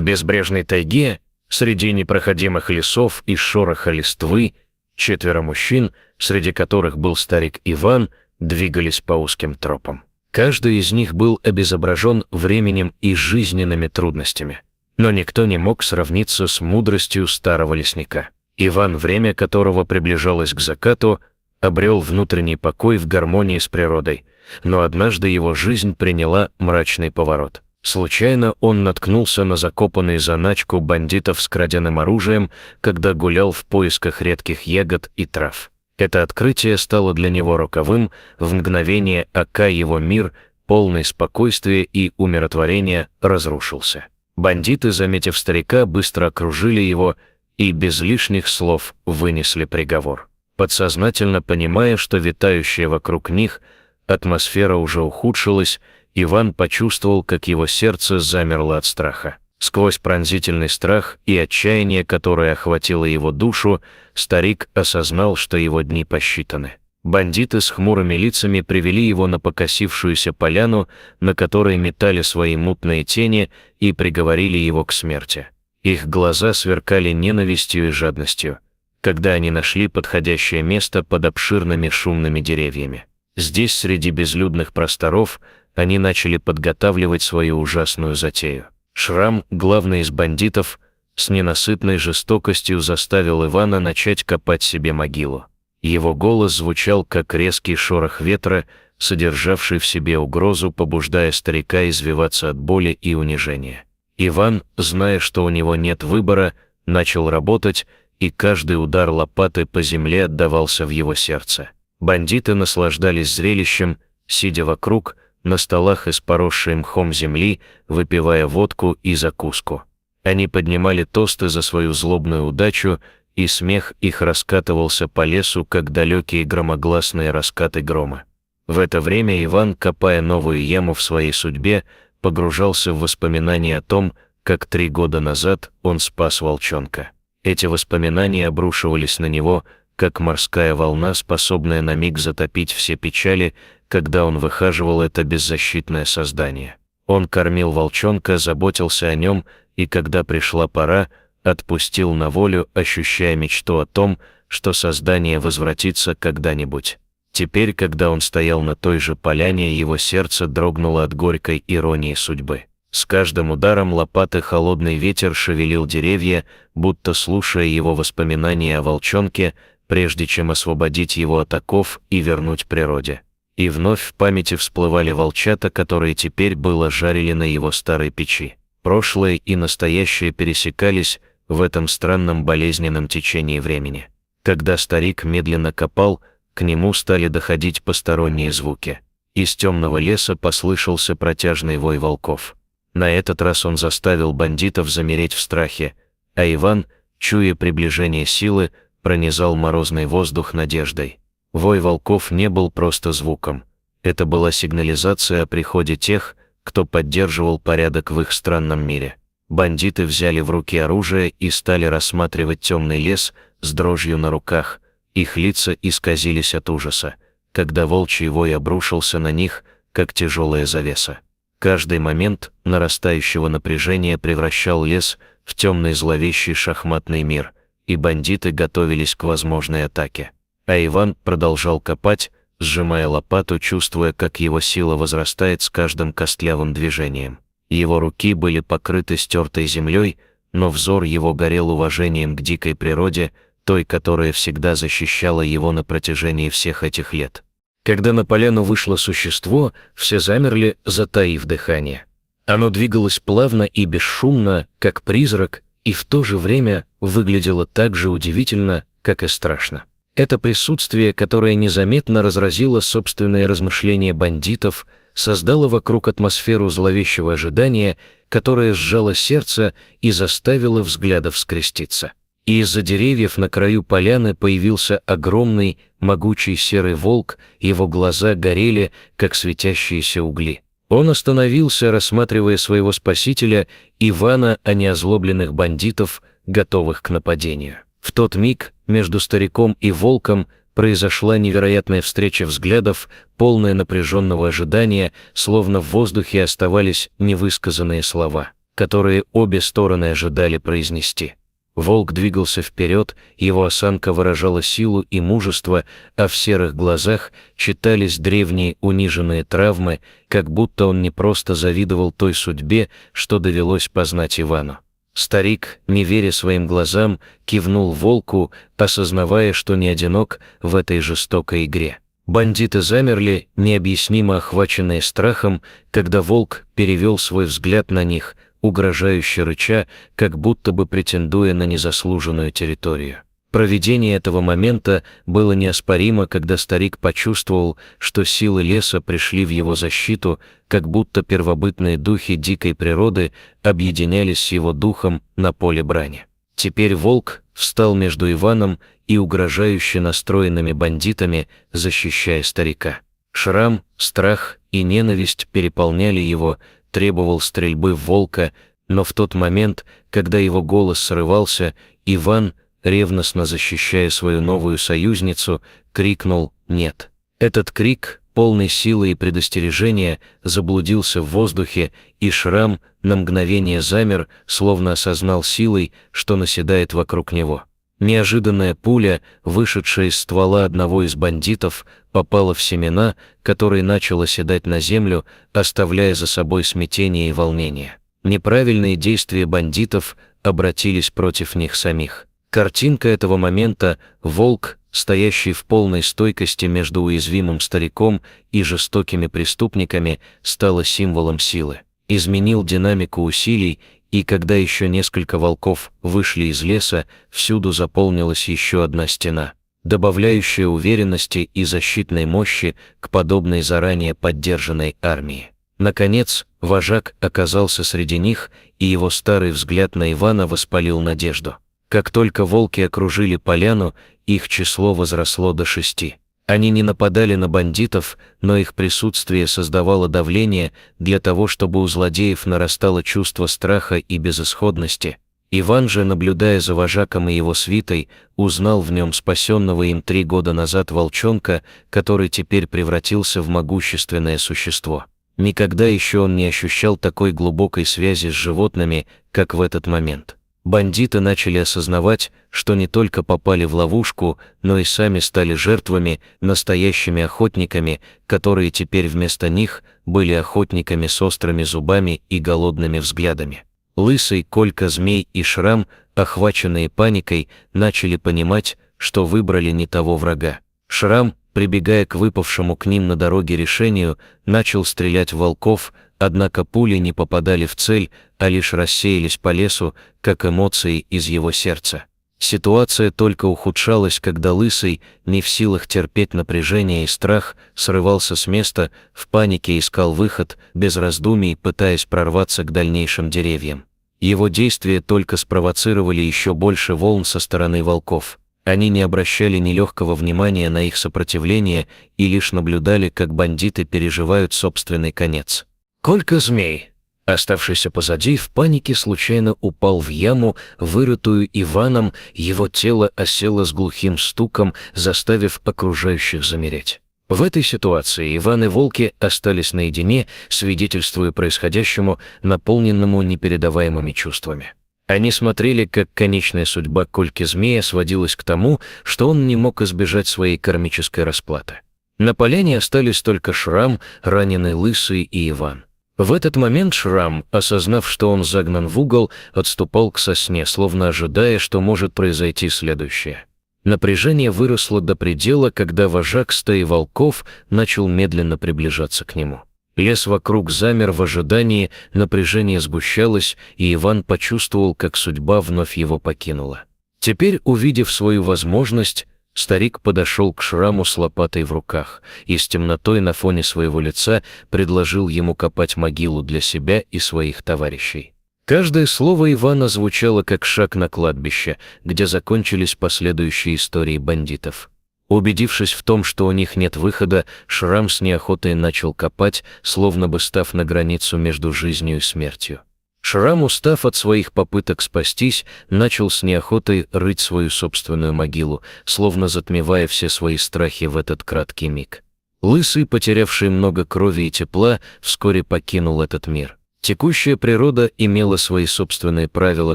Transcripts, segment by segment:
безбрежной тайге, среди непроходимых лесов и шороха листвы, 4 мужчин, среди которых был старик Иван, двигались по узким тропам. Каждый из них был обезображен временем и жизненными трудностями, но никто не мог сравниться с мудростью старого лесника. Иван, время которого приближалось к закату, обрел внутренний покой в гармонии с природой, но однажды его жизнь приняла мрачный поворот. Случайно он наткнулся на закопанную заначку бандитов с краденым оружием, когда гулял в поисках редких ягод и трав. Это открытие стало для него роковым, в мгновение ока его мир, полный спокойствия и умиротворения, разрушился. Бандиты, заметив старика, быстро окружили его и без лишних слов вынесли приговор. Подсознательно понимая, что витающая вокруг них атмосфера уже ухудшилась, Иван почувствовал, как его сердце замерло от страха. Сквозь пронзительный страх и отчаяние, которое охватило его душу, старик осознал, что его дни посчитаны. Бандиты с хмурыми лицами привели его на покосившуюся поляну, на которой метали свои мутные тени, и приговорили его к смерти. Их глаза сверкали ненавистью и жадностью, когда они нашли подходящее место под обширными шумными деревьями. Здесь, среди безлюдных просторов, они начали подготавливать свою ужасную затею. Шрам, главный из бандитов, с ненасытной жестокостью заставил Ивана начать копать себе могилу. Его голос звучал, как резкий шорох ветра, содержавший в себе угрозу, побуждая старика извиваться от боли и унижения. Иван, зная, что у него нет выбора, начал работать, и каждый удар лопаты по земле отдавался в его сердце. Бандиты наслаждались зрелищем, сидя вокруг, на столах из поросшей мхом земли, выпивая водку и закуску. Они поднимали тосты за свою злобную удачу, и смех их раскатывался по лесу, как далекие громогласные раскаты грома. В это время Иван, копая новую яму в своей судьбе, погружался в воспоминания о том, как 3 года назад он спас волчонка. Эти воспоминания обрушивались на него, как морская волна, способная на миг затопить все печали, когда он выхаживал это беззащитное создание. Он кормил волчонка, заботился о нем, и когда пришла пора, отпустил на волю, ощущая мечту о том, что создание возвратится когда-нибудь. Теперь, когда он стоял на той же поляне, его сердце дрогнуло от горькой иронии судьбы. С каждым ударом лопаты холодный ветер шевелил деревья, будто слушая его воспоминания о волчонке, прежде чем освободить его от оков и вернуть природе. И вновь в памяти всплывали волчата, которые теперь было жарили на его старой печи. Прошлое и настоящее пересекались в этом странном болезненном течении времени. Когда старик медленно копал, к нему стали доходить посторонние звуки. Из темного леса послышался протяжный вой волков. На этот раз он заставил бандитов замереть в страхе, а Иван, чуя приближение силы, пронизал морозный воздух надеждой. Вой волков не был просто звуком. Это была сигнализация о приходе тех, кто поддерживал порядок в их странном мире. Бандиты взяли в руки оружие и стали рассматривать темный лес с дрожью на руках. Их лица исказились от ужаса, когда волчий вой обрушился на них, как тяжелая завеса. Каждый момент нарастающего напряжения превращал лес в темный зловещий шахматный мир, и бандиты готовились к возможной атаке. А Иван продолжал копать, сжимая лопату, чувствуя, как его сила возрастает с каждым костлявым движением. Его руки были покрыты стертой землей, но взор его горел уважением к дикой природе, той, которая всегда защищала его на протяжении всех этих лет. Когда на поляну вышло существо, все замерли, затаив дыхание. Оно двигалось плавно и бесшумно, как призрак, и в то же время выглядело так же удивительно, как и страшно. Это присутствие, которое незаметно разразило собственные размышления бандитов, создало вокруг атмосферу зловещего ожидания, которая сжала сердце и заставила взглядов скреститься. И из-за деревьев на краю поляны появился огромный, могучий серый волк, его глаза горели, как светящиеся угли. Он остановился, рассматривая своего спасителя, Ивана, а не озлобленных бандитов, готовых к нападению. В тот миг между стариком и волком произошла невероятная встреча взглядов, полная напряженного ожидания, словно в воздухе оставались невысказанные слова. которые обе стороны ожидали произнести. Волк двигался вперед, его осанка выражала силу и мужество, а в серых глазах читались древние униженные травмы, как будто он не просто завидовал той судьбе, что довелось познать Ивану. Старик, не веря своим глазам, кивнул волку, осознавая, что не одинок в этой жестокой игре. Бандиты замерли, необъяснимо охваченные страхом, когда волк перевел свой взгляд на них, угрожающе рыча, как будто бы претендуя на незаслуженную территорию. Провидение этого момента было неоспоримо, когда старик почувствовал, что силы леса пришли в его защиту, как будто первобытные духи дикой природы объединялись с его духом на поле брани. Теперь волк встал между Иваном и угрожающе настроенными бандитами, защищая старика. Шрам, страх и ненависть переполняли его, требовал стрельбы в волка, но в тот момент, когда его голос срывался, Иван, ревностно защищая свою новую союзницу, крикнул «нет». Этот крик, полный силы и предостережения, заблудился в воздухе, и Шрам на мгновение замер, словно осознал силой, что наседает вокруг него. Неожиданная пуля, вышедшая из ствола одного из бандитов, попала в семена, который начал оседать на землю, оставляя за собой смятение и волнение. Неправильные действия бандитов обратились против них самих. Картинка этого момента — волк, стоящий в полной стойкости между уязвимым стариком и жестокими преступниками, стала символом силы. Изменил динамику усилий, и когда еще несколько волков вышли из леса, всюду заполнилась еще одна стена, добавляющая уверенности и защитной мощи к подобной заранее поддержанной армии. Наконец, вожак оказался среди них, и его старый взгляд на Ивана воспалил надежду. Как только волки окружили поляну, их число возросло до 6. Они не нападали на бандитов, но их присутствие создавало давление для того, чтобы у злодеев нарастало чувство страха и безысходности. Иван же, наблюдая за вожаком и его свитой, узнал в нем спасенного им 3 года назад волчонка, который теперь превратился в могущественное существо. Никогда еще он не ощущал такой глубокой связи с животными, как в этот момент. Бандиты начали осознавать, что не только попали в ловушку, но и сами стали жертвами, настоящими охотниками, которые теперь вместо них были охотниками с острыми зубами и голодными взглядами. Лысый, Колька, Змей и Шрам, охваченные паникой, начали понимать, что выбрали не того врага. Шрам, прибегая к выпавшему к ним на дороге решению, начал стрелять в волков, однако пули не попадали в цель, а лишь рассеялись по лесу, как эмоции из его сердца. Ситуация только ухудшалась, когда Лысый, не в силах терпеть напряжение и страх, срывался с места, в панике искал выход, без раздумий пытаясь прорваться к дальнейшим деревьям. Его действия только спровоцировали еще больше волн со стороны волков. Они не обращали ни легкого внимания на их сопротивление и лишь наблюдали, как бандиты переживают собственный конец. Колька Змей, оставшийся позади, в панике случайно упал в яму, вырытую Иваном, его тело осело с глухим стуком, заставив окружающих замереть. В этой ситуации Иван и волки остались наедине, свидетельствуя происходящему, наполненному непередаваемыми чувствами. Они смотрели, как конечная судьба Кольки Змея сводилась к тому, что он не мог избежать своей кармической расплаты. На поляне остались только Шрам, раненый Лысый и Иван. В этот момент Шрам, осознав, что он загнан в угол, отступал к сосне, словно ожидая, что может произойти следующее. Напряжение выросло до предела, когда вожак стаи волков начал медленно приближаться к нему. Лес вокруг замер в ожидании, напряжение сгущалось, и Иван почувствовал, как судьба вновь его покинула. Теперь, увидев свою возможность, старик подошел к Шраму с лопатой в руках и с темнотой на фоне своего лица предложил ему копать могилу для себя и своих товарищей. Каждое слово Ивана звучало как шаг на кладбище, где закончились последующие истории бандитов. Убедившись в том, что у них нет выхода, Шрам с неохотой начал копать, словно бы став на границу между жизнью и смертью. Шрам, устав от своих попыток спастись, начал с неохотой рыть свою собственную могилу, словно затмевая все свои страхи в этот краткий миг. Лысый, потерявший много крови и тепла, вскоре покинул этот мир. Текущая природа имела свои собственные правила,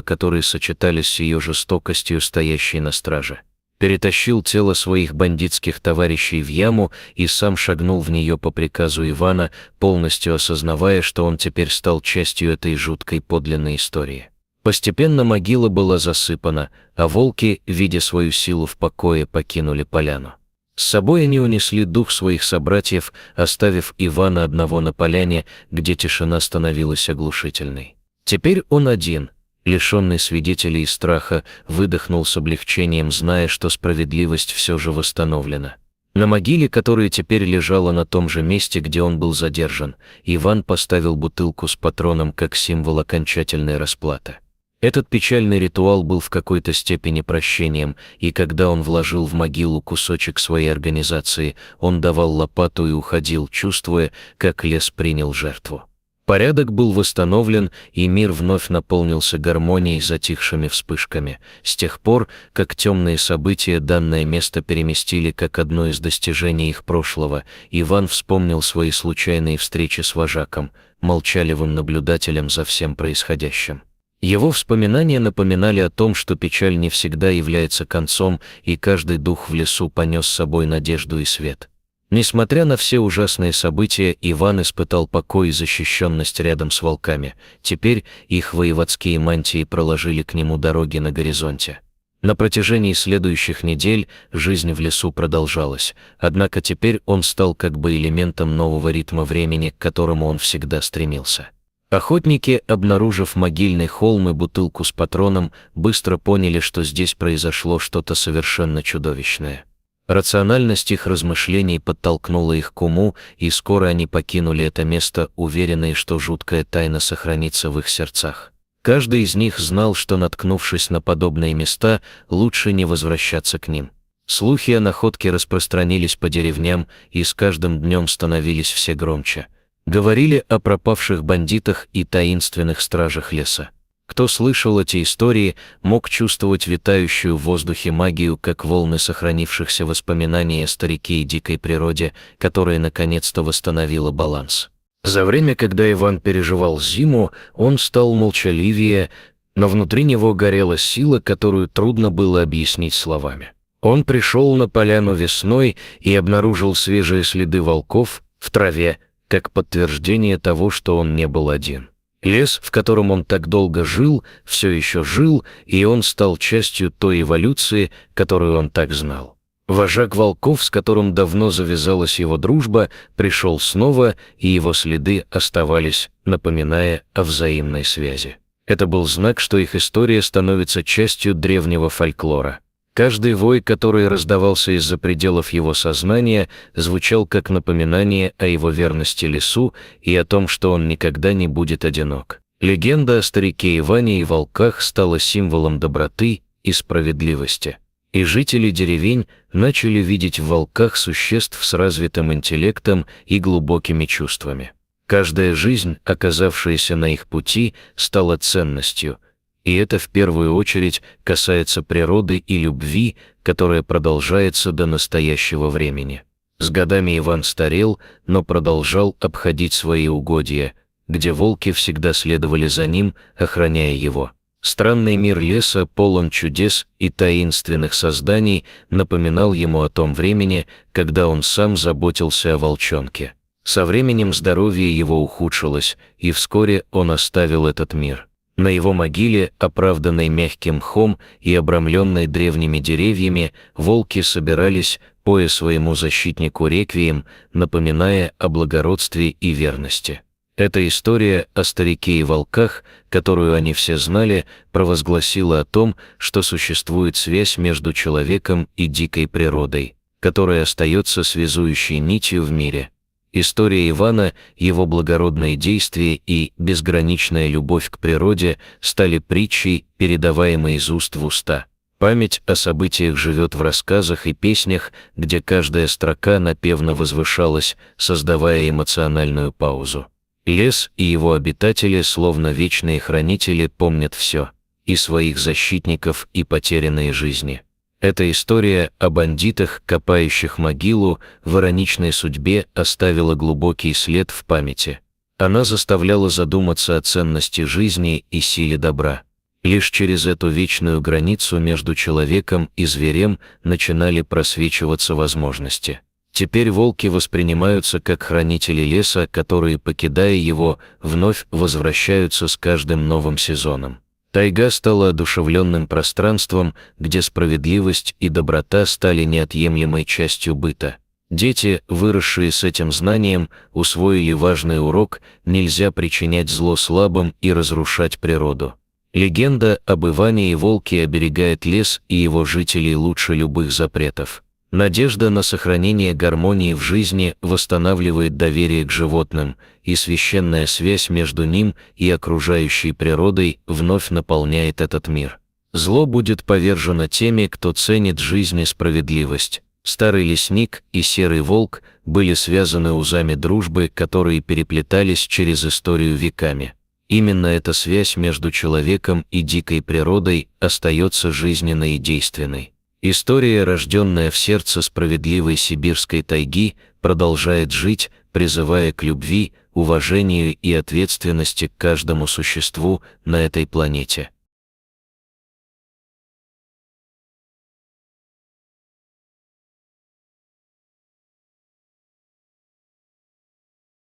которые сочетались с ее жестокостью, стоящей на страже. Перетащил тело своих бандитских товарищей в яму и сам шагнул в нее по приказу Ивана, полностью осознавая, что он теперь стал частью этой жуткой подлинной истории. Постепенно могила была засыпана, а волки, видя свою силу в покое, покинули поляну. С собой они унесли дух своих собратьев, оставив Ивана одного на поляне, где тишина становилась оглушительной. Теперь он один, лишенный свидетелей и страха, выдохнул с облегчением, зная, что справедливость все же восстановлена. На могиле, которая теперь лежала на том же месте, где он был задержан, Иван поставил бутылку с патроном как символ окончательной расплаты. Этот печальный ритуал был в какой-то степени прощением, и когда он вложил в могилу кусочек своей организации, он давал лопату и уходил, чувствуя, как лес принял жертву. Порядок был восстановлен, и мир вновь наполнился гармонией, затихшими вспышками. С тех пор, как темные события данное место переместили как одно из достижений их прошлого, Иван вспомнил свои случайные встречи с вожаком, молчаливым наблюдателем за всем происходящим. Его вспоминания напоминали о том, что печаль не всегда является концом, и каждый дух в лесу понес с собой надежду и свет. Несмотря на все ужасные события, Иван испытал покой и защищенность рядом с волками. Теперь их воеводские мантии проложили к нему дороги на горизонте. На протяжении следующих недель жизнь в лесу продолжалась, однако теперь он стал как бы элементом нового ритма времени, к которому он всегда стремился. Охотники, обнаружив могильный холм и бутылку с патроном, быстро поняли, что здесь произошло что-то совершенно чудовищное. Рациональность их размышлений подтолкнула их к уму, и скоро они покинули это место, уверенные, что жуткая тайна сохранится в их сердцах. Каждый из них знал, что, наткнувшись на подобные места, лучше не возвращаться к ним. Слухи о находке распространились по деревням и с каждым днем становились все громче. Говорили о пропавших бандитах и таинственных стражах леса. Кто слышал эти истории, мог чувствовать витающую в воздухе магию, как волны сохранившихся воспоминаний о старике и дикой природе, которая наконец-то восстановила баланс. За время, когда Иван переживал зиму, он стал молчаливее, но внутри него горела сила, которую трудно было объяснить словами. Он пришел на поляну весной и обнаружил свежие следы волков в траве, как подтверждение того, что он не был один. Лес, в котором он так долго жил, все еще жил, и он стал частью той эволюции, которую он так знал. Вожак волков, с которым давно завязалась его дружба, пришел снова, и его следы оставались, напоминая о взаимной связи. Это был знак, что их история становится частью древнего фольклора. Каждый вой, который раздавался из-за пределов его сознания, звучал как напоминание о его верности лесу и о том, что он никогда не будет одинок. Легенда о старике Иване и волках стала символом доброты и справедливости. И жители деревень начали видеть в волках существ с развитым интеллектом и глубокими чувствами. Каждая жизнь, оказавшаяся на их пути, стала ценностью, и это в первую очередь касается природы и любви, которая продолжается до настоящего времени. С годами Иван старел, но продолжал обходить свои угодья, где волки всегда следовали за ним, охраняя его. Странный мир леса, полон чудес и таинственных созданий, напоминал ему о том времени, когда он сам заботился о волчонке. Со временем здоровье его ухудшилось, и вскоре он оставил этот мир. На его могиле, оправданной мягким мхом и обрамленной древними деревьями, волки собирались, поя своему защитнику реквием, напоминая о благородстве и верности. Эта история о старике и волках, которую они все знали, провозгласила о том, что существует связь между человеком и дикой природой, которая остается связующей нитью в мире. История Ивана, его благородные действия и безграничная любовь к природе стали притчей, передаваемой из уст в уста. Память о событиях живет в рассказах и песнях, где каждая строка напевно возвышалась, создавая эмоциональную паузу. Лес и его обитатели, словно вечные хранители, помнят все, и своих защитников, и потерянные жизни. Эта история о бандитах, копающих могилу, в ироничной судьбе оставила глубокий след в памяти. Она заставляла задуматься о ценности жизни и силе добра. Лишь через эту вечную границу между человеком и зверем начинали просвечиваться возможности. Теперь волки воспринимаются как хранители леса, которые, покидая его, вновь возвращаются с каждым новым сезоном. Тайга стала одушевленным пространством, где справедливость и доброта стали неотъемлемой частью быта. Дети, выросшие с этим знанием, усвоили важный урок: нельзя причинять зло слабым и разрушать природу. Легенда об Иване и Волке оберегает лес и его жителей лучше любых запретов. Надежда на сохранение гармонии в жизни восстанавливает доверие к животным, и священная связь между ним и окружающей природой вновь наполняет этот мир. Зло будет повержено теми, кто ценит жизнь и справедливость. Старый лесник и серый волк были связаны узами дружбы, которые переплетались через историю веками. Именно эта связь между человеком и дикой природой остается жизненной и действенной. История, рожденная в сердце справедливой сибирской тайги, продолжает жить, призывая к любви, уважению и ответственности к каждому существу на этой планете.